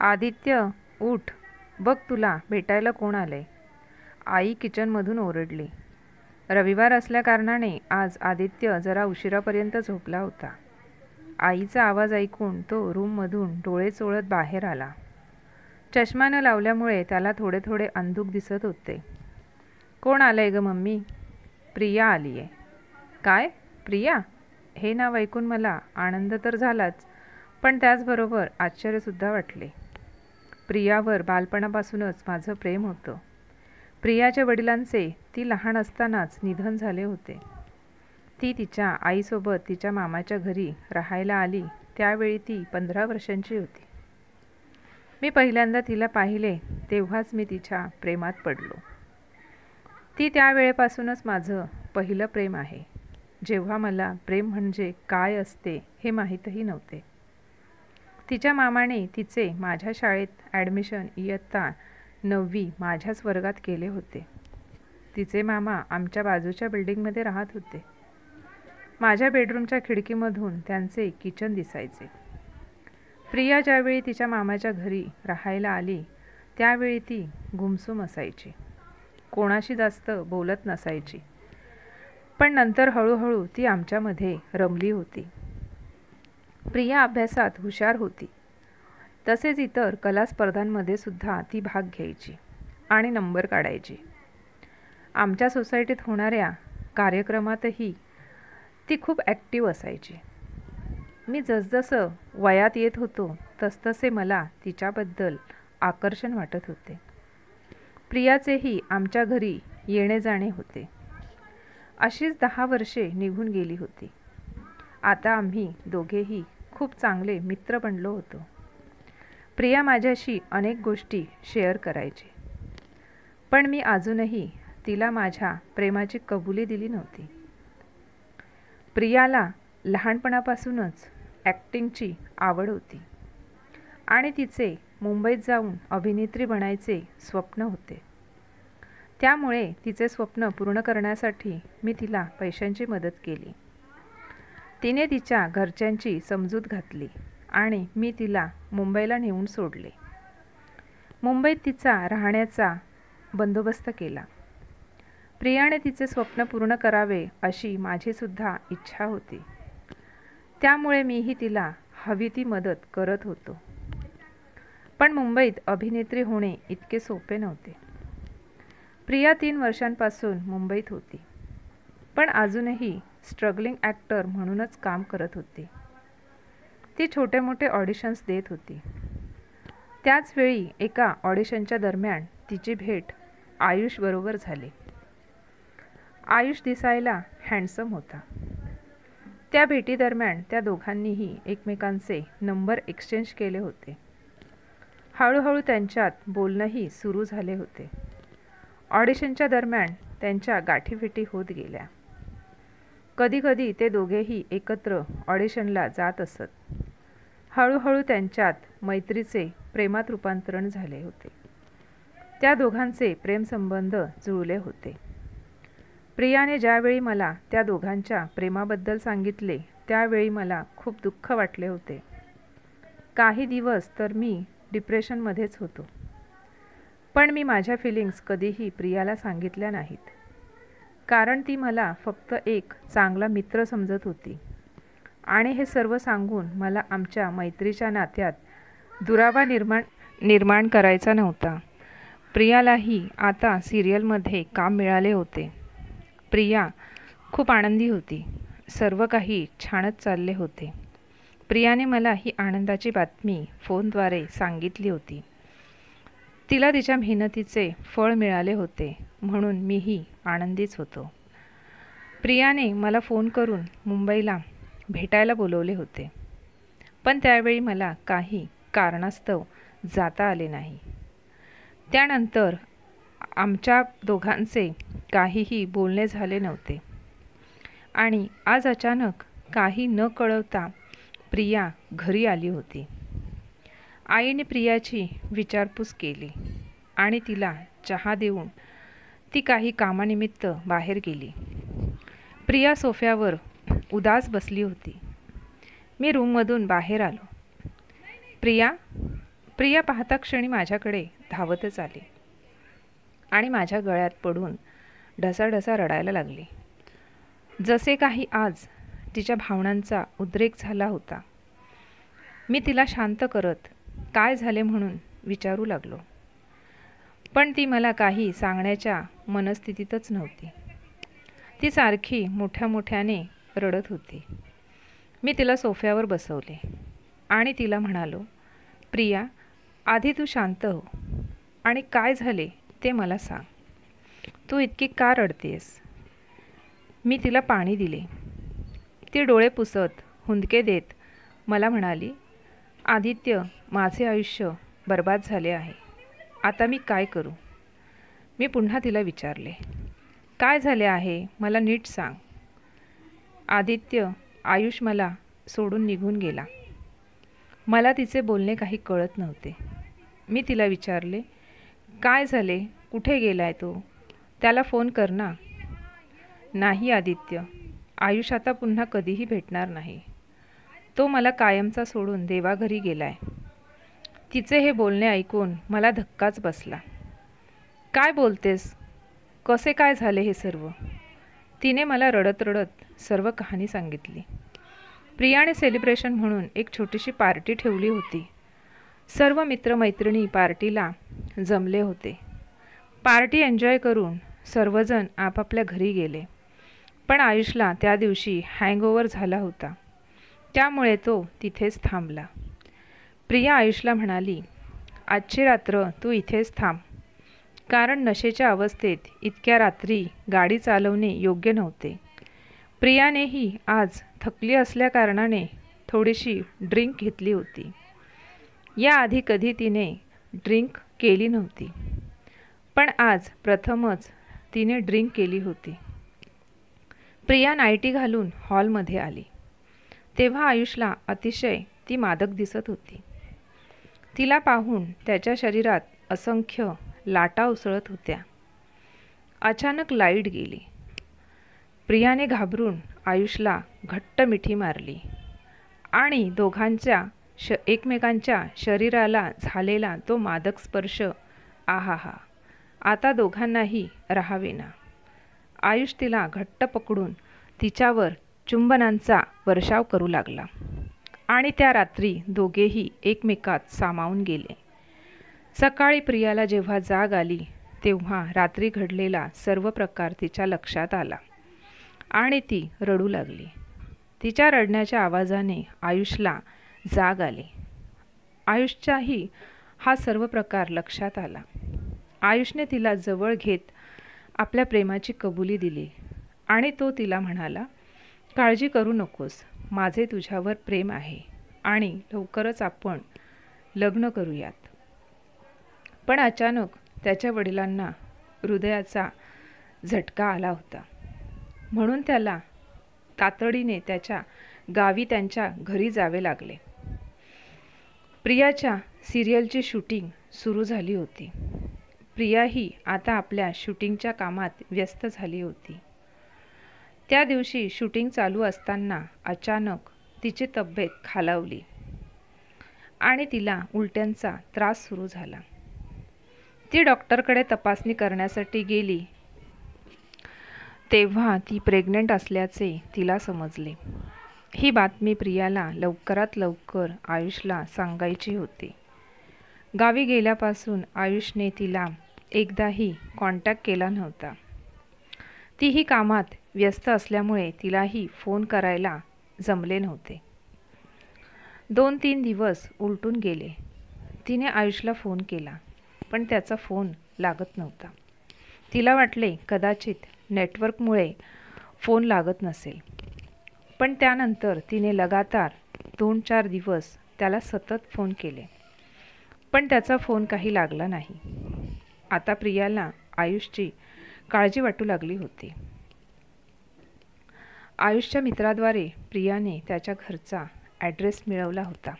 आदित्य, उठ, बघ तुला भेटायला कोण आलंय. आई किचनमधून ओरडली. रविवार असल्याकारणाने आज आदित्य जरा उशिरापर्यंत झोपला होता. आईचा आवाज ऐकून तो रूममधून डोळे चोळत बाहेर आला. चष्मा न लावल्यामुळे त्याला थोडे थोडे अंधुक दिसत होते. कोण आलंय ग मम्मी? प्रिया आलीये. काय? प्रिया? हे नाव ऐकून मला आनंद तर झालाच, पण त्याचबरोबर आश्चर्यसुद्धा वाटले. प्रियावर बालपणापासूनच माझं प्रेम होतं. प्रियाच्या वडिलांचे ती लहान असतानाच निधन झाले होते. ती तिच्या आईसोबत तिच्या मामाच्या घरी राहायला आली त्यावेळी ती 15 वर्षांची होती. मी पहिल्यांदा तिला पाहिले तेव्हाच मी तिच्या प्रेमात पडलो. ती त्यावेळेपासूनच माझं पहिलं प्रेम आहे, जेव्हा मला प्रेम म्हणजे काय असते हे माहीतही नव्हते. तिच्या मामाने तिचे माझ्या शाळेत ॲडमिशन इयत्ता 9वी माझ्याच वर्गात केले होते. तिचे मामा आमच्या बाजूच्या बिल्डिंगमध्ये राहत होते. माझ्या बेडरूमच्या खिडकीमधून त्यांचे किचन दिसायचे. प्रिया ज्यावेळी तिच्या मामाच्या घरी राहायला आली त्यावेळी ती गुमसुम असायची, कोणाशी जास्त बोलत नसायची. पण नंतर हळूहळू ती आमच्यामध्ये रमली होती. प्रिया अभ्यासात हुशार होती. तसेच इतर कला स्पर्धांमध्ये सुद्धा ती भाग घ्यायची आणि नंबर काढायची. आमच्या सोसायटीत होणाऱ्या कार्यक्रमातही ती खूप ॲक्टिव्ह असायची. मी जसजसं वयात येत होतो तसतसे मला तिच्याबद्दल आकर्षण वाटत होते. प्रियाचेही आमच्या घरी येणे जाणे होते. अशीच 10 वर्षे निघून गेली होती. आता आम्ही दोघेही खूप चांगले मित्र बनलो होतो. प्रिया माझ्याशी अनेक गोष्टी शेअर करायची, पण मी अजूनही तिला माझ्या प्रेमाची कबुली दिली नव्हती. प्रियाला लहानपणापासूनच ॲक्टिंगची आवड होती आणि तिचे मुंबईत जाऊन अभिनेत्री बनायचे स्वप्न होते. त्यामुळे तिचे स्वप्न पूर्ण करण्यासाठी मी तिला पैशांची मदत केली. तिने तिच्या घरच्यांची समजूत घातली आणि मी तिला मुंबईला नेऊन सोडले. मुंबईत तिचा राहण्याचा बंदोबस्त केला. प्रियाने तिचे स्वप्न पूर्ण करावे अशी माझीसुद्धा इच्छा होती. त्यामुळे मीही तिला हवी ती मदत करत होतो. पण मुंबईत अभिनेत्री होणे इतके सोपे नव्हते. प्रिया 3 वर्षांपासून मुंबईत होती, पण अजूनही स्ट्रगलिंग ॲक्टर म्हणूनच काम करत होती. ती छोटे मोठे ऑडिशन्स देत होती. त्याचवेळी एका ऑडिशनच्या दरम्यान तिची भेट आयुषबरोबर झाली. आयुष दिसायला हँडसम होता. त्या भेटीदरम्यान त्या दोघांनीही एकमेकांचे नंबर एक्सचेंज केले होते. हळूहळू त्यांच्यात बोलणंही सुरू झाले होते. ऑडिशनच्या दरम्यान त्यांच्या गाठीभेटी होत गेल्या. कधीकधी ते दोघेही एकत्र ऑडिशनला जात असत. हळूहळू त्यांच्यात मैत्रीचे प्रेमात रूपांतरण झाले होते. त्या दोघांचे प्रेमसंबंध जुळले होते. प्रियाने ज्यावेळी मला त्या दोघांच्या प्रेमाबद्दल सांगितले त्यावेळी मला खूप दुःख वाटले होते. काही दिवस तर मी डिप्रेशनमध्येच होतो. पण मी माझ्या फिलिंग्स कधीही प्रियाला सांगितल्या नाहीत, कारण ती मला फक्त एक चांगला मित्र समजत होती आणि हे सर्व सांगून मला आमच्या मैत्रीच्या नात्यात दुरावा निर्माण करायचा नव्हता. प्रियालाही आता सिरियलमध्ये काम मिळाले होते. प्रिया खूप आनंदी होती. सर्व काही छानच चालले होते. प्रियाने मला ही आनंदाची बातमी फोनद्वारे सांगितली होती. तिला तिच्या मेहनतीचे फळ मिळाले होते म्हणून मीही आनंदीच होतो. प्रियाने मला फोन करून मुंबईला भेटायला बोलवले होते, पण त्यावेळी मला काही कारणास्तव जाता आले नाही. त्यानंतर आमच्या दोघांचे काहीही बोलणे झाले नव्हते आणि आज अचानक काही न कळवता प्रिया घरी आली होती. आईने प्रियाची विचारपूस केली आणि तिला चहा देऊन ती काही कामानिमित्त बाहेर गेली. प्रिया सोफ्यावर उदास बसली होती. मी रूममधून बाहेर आलो. प्रिया, प्रिया पाहता क्षणी माझ्याकडे धावतच आली आणि माझ्या गळ्यात पडून ढसाढसा रडायला लागली. जसे काही आज तिच्या भावनांचा उद्रेक झाला होता. मी तिला शांत करत काय झाले म्हणून विचारू लागलो, पण ती मला काही सांगण्याच्या मनस्थितीतच नव्हती. ती सारखी मोठ्या मोठ्याने रडत होती. मी तिला सोफ्यावर बसवले आणि तिला म्हणालो, प्रिया, आधी तू शांत हो आणि काय झाले ते मला सांग. तू इतकी का रडतेस? मी तिला पाणी दिले. ती डोळे पुसत हुंदके देत मला म्हणाली, आदित्य, माझे आयुष्य बर्बाद झाले आहे. आता मी काय करू? मी पुन्हा तिला विचारले, काय झाले आहे मला नीट सांग. आदित्य, आयुष मला सोडून निघून गेला. मला तिचे बोलणे काही कळत नव्हते. मी तिला विचारले, काय झाले? कुठे गेलाय तो? त्याला फोन कर ना. नाही आदित्य, आयुष आता पुन्हा कधीही भेटणार नाही. तो मला कायमचा सोडून देवाघरी गेलाय. तिचे हे बोलणे ऐकून मला धक्काच बसला. काय बोलतेस? कसे काय झाले हे सर्व? तिने मला रडत रडत सर्व कहाणी सांगितली. प्रियाने सेलिब्रेशन म्हणून एक छोटीशी पार्टी ठेवली होती. सर्व मित्रमैत्रिणी पार्टीला जमले होते. पार्टी एन्जॉय करून सर्वजण आपापल्या घरी गेले. पण आयुषला त्या दिवशी हँगओव्हर झाला होता. त्यामुळे तो तिथेच थांबला. प्रिया आयुषला म्हणाली, आजची रात्र तू इथेच थांब, कारण नशेच्या अवस्थेत इतक्या रात्री गाडी चालवणे योग्य नव्हते. प्रियानेही आज थकली असल्याकारणाने थोडीशी ड्रिंक घेतली होती. याआधी कधी तिने ड्रिंक केली नव्हती, पण आज प्रथमच तिने ड्रिंक केली होती. प्रिया नाईटी घालून हॉलमध्ये आली तेव्हा आयुषला अतिशय ती मादक दिसत होती. तिला पाहून त्याच्या शरीरात असंख्य लाटा उसळत होत्या. अचानक लाईट गेली. प्रियाने घाबरून आयुषला घट्ट मिठी मारली आणि दोघांच्या एकमेकांच्या शरीराला झालेला तो मादक स्पर्श, आहाहा, आता दोघांनाही राहावेना. आयुष तिला घट्ट पकडून तिच्यावर चुंबनांचा वर्षाव करू लागला आणि त्या रात्री दोघेही एकमेकात सामावून गेले. सकाळी प्रियाला जेव्हा जाग आली तेव्हा रात्री घडलेला सर्व प्रकार तिच्या लक्षात आला आणि ती रडू लागली. तिच्या रडण्याच्या आवाजाने आयुषला जाग आली. आयुषच्याही हा सर्व प्रकार लक्षात आला. आयुषने तिला जवळ घेत आपल्या प्रेमाची कबुली दिली आणि तो तिला म्हणाला, काळजी करू नकोस, माझे तुझ्यावर प्रेम आहे आणि लवकरच आपण लग्न करूयात. पण अचानक त्याच्या वडिलांना हृदयाचा झटका आला होता, म्हणून त्याला तातडीने त्याच्या गावी त्यांच्या घरी जावे लागले. प्रियाच्या सिरियलची शूटिंग सुरू झाली होती. प्रियाही आता आपल्या शूटिंगच्या कामात व्यस्त झाली होती. त्या दिवशी शूटिंग चालू असताना अचानक तिची तब्येत खालावली आणि तिला उलट्यांचा त्रास सुरू झाला. ती डॉक्टरकडे तपासणी करण्यासाठी गेली तेव्हा ती प्रेग्नंट असल्याचे तिला समजले. ही बातमी प्रियाला लवकरात लवकर आयुषला सांगायची होती. गावी गेल्यापासून आयुषने तिला एकदाही कॉन्टॅक्ट केला नव्हता. तीही कामात व्यस्त असल्यामुळे तिलाही फोन करायला जमले नव्हते. 2-3 दिवस उलटून गेले. तिने आयुषला फोन केला, पण त्याचा फोन लागत नव्हता. तिला वाटले कदाचित नेटवर्कमुळे फोन लागत नसेल. पण त्यानंतर तिने लगातार 2-4 दिवस त्याला सतत फोन केले, पण त्याचा फोन काही लागला नाही. आता प्रियाला आयुषची काळजी वाटू लागली होती. आयुषच्या मित्राद्वारे प्रियाने त्याच्या घरचा ॲड्रेस मिळवला होता.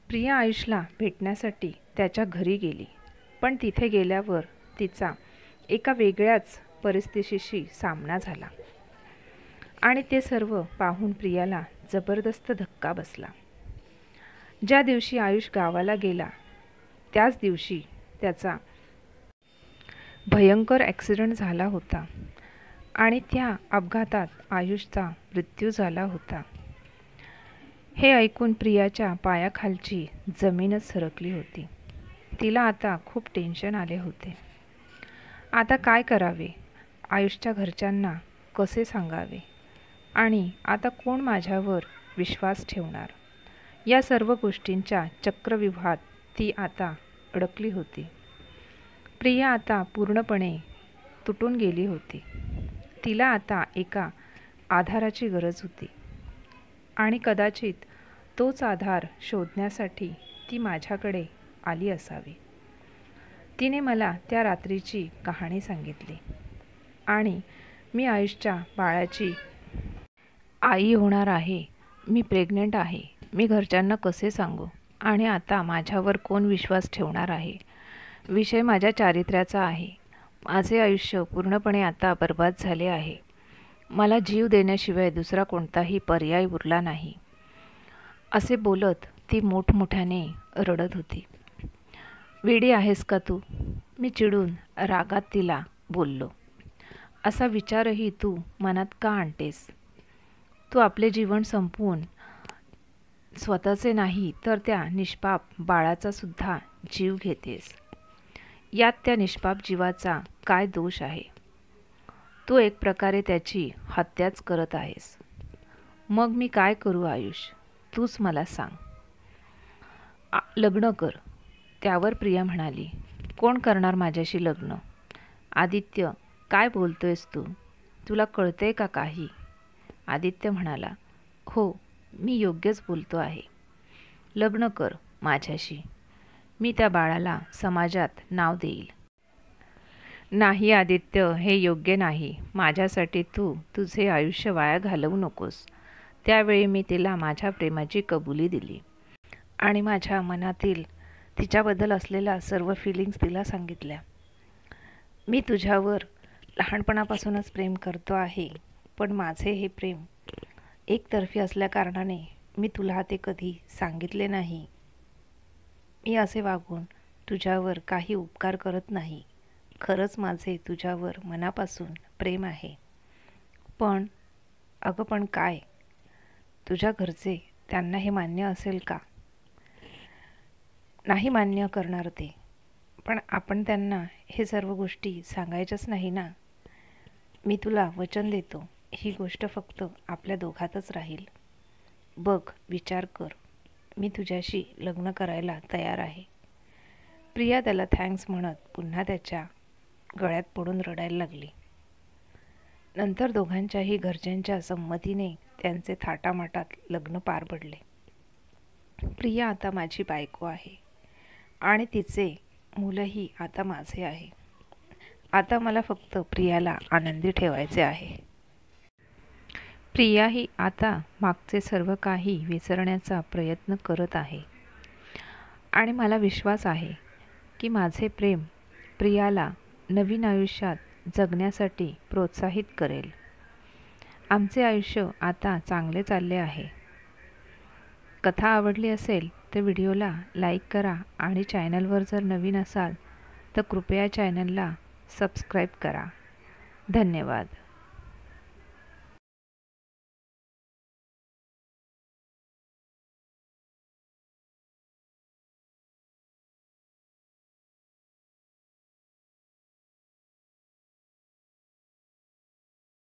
प्रिया आयुषला भेटण्यासाठी त्याच्या घरी गेली, पण तिथे गेल्यावर तिचा एका वेगळ्याच परिस्थितीशी सामना झाला आणि ते सर्व पाहून प्रियाला जबरदस्त धक्का बसला. ज्या दिवशी आयुष गावाला गेला त्याच दिवशी त्याचा भयंकर ॲक्सिडेंट झाला होता आणि त्या अपघातात आयुषचा मृत्यू झाला होता. हे ऐकून प्रियाच्या पायाखालची जमीनच सरकली होती. तिला आता खूप टेन्शन आले होते. आता काय करावे, आयुषच्या घरच्यांना कसे सांगावे आणि आता कोण माझ्यावर विश्वास ठेवणार, या सर्व गोष्टींच्या चक्रव्यूहात ती आता अडकली होती. प्रिया आता पूर्णपणे तुटून गेली होती. तिला आता एका आधाराची गरज होती आणि कदाचित तोच आधार शोधण्यासाठी ती माझ्याकडे आली असावी. तिने मला त्या रात्रीची कहाणी सांगितली आणि मी आयुषच्या बाळाची आई होणार आहे, मी प्रेग्नंट आहे, मी घरच्यांना कसे सांगू आणि आता माझ्यावर कोण विश्वास ठेवणार आहे. विषय माझ्या चारित्र्याचा आहे. माझे आयुष्य पूर्णपणे आता बर्बाद झाले आहे. मला जीव देण्याशिवाय दुसरा कोणताही पर्याय उरला नाही, असे बोलत ती मोठमोठ्याने रडत होती. वेडी आहेस का तू, मी चिडून रागात तिला बोललो. असा विचारही तू मनात का आणतेस? तू आपले जीवन संपवून स्वतःचे नाही तर त्या निष्पाप बाळाचा सुद्धा जीव घेतेस. यात त्या निष्पाप जीवाचा काय दोष आहे? तू एक प्रकारे त्याची हत्याच करत आहेस. मग मी काय करू आयुष, तूच मला सांग. लग्न कर. त्यावर प्रिया म्हणाली, कोण करणार माझ्याशी लग्न? आदित्य, काय बोलतोयस तू? तुला कळतंय का काही? आदित्य म्हणाला, हो, मी योग्यच बोलतो आहे. लग्न कर माझ्याशी. मी त्या बाळाला समाजात नाव देईल. नाही आदित्य, हे योग्य नाही. माझ्यासाठी तू तुझे आयुष्य वाया घालवू नकोस. त्यावेळी मी तिला माझ्या प्रेमाची कबुली दिली आणि माझ्या मनातील तिच्याबद्दल असलेल्या सर्व फिलिंग्स तिला सांगितल्या. मी तुझ्यावर लहानपणापासूनच प्रेम करतो आहे, पण माझे हे प्रेम एकतर्फी असल्याकारणाने मी तुला ते कधी सांगितले नाही. मी असे वागून तुझ्यावर काही उपकार करत नाही. खरंच माझे तुझ्यावर मनापासून प्रेम आहे. पण पण काय, तुझ्या घरचे त्यांना हे मान्य असेल का? नाही मान्य करणार ते, पण आपण त्यांना हे सर्व गोष्टी सांगायच्याच नाही ना. मी तुला वचन देतो, ही गोष्ट फक्त आपल्या दोघातच राहील. बघ, विचार कर, मी तुझ्याशी लग्न करायला तयार आहे. प्रिया त्याला थँक्स म्हणत पुन्हा त्याच्या गळ्यात पडून रडायला लागली. नंतर दोघांच्याही घरच्यांच्या संमतीने त्यांचे थाटामाटात लग्न पार पडले. प्रिया आता माझी बायको आहे आणि तिचे मुलंही आता माझे आहे. आता मला फक्त प्रियाला आनंदी ठेवायचे आहे. प्रियाही आता मागचे सर्व काही विसरण्याचा प्रयत्न करत आहे आणि मला विश्वास आहे की माझे प्रेम प्रियाला नवीन आयुष्यात जगण्यासाठी प्रोत्साहित करेल. आमचे आयुष्य आता चांगले चालले आहे. कथा आवडली असेल तर व्हिडिओला लाईक करा आणि चॅनलवर जर नवीन असाल तर कृपया चॅनलला सबस्क्राईब करा. धन्यवाद.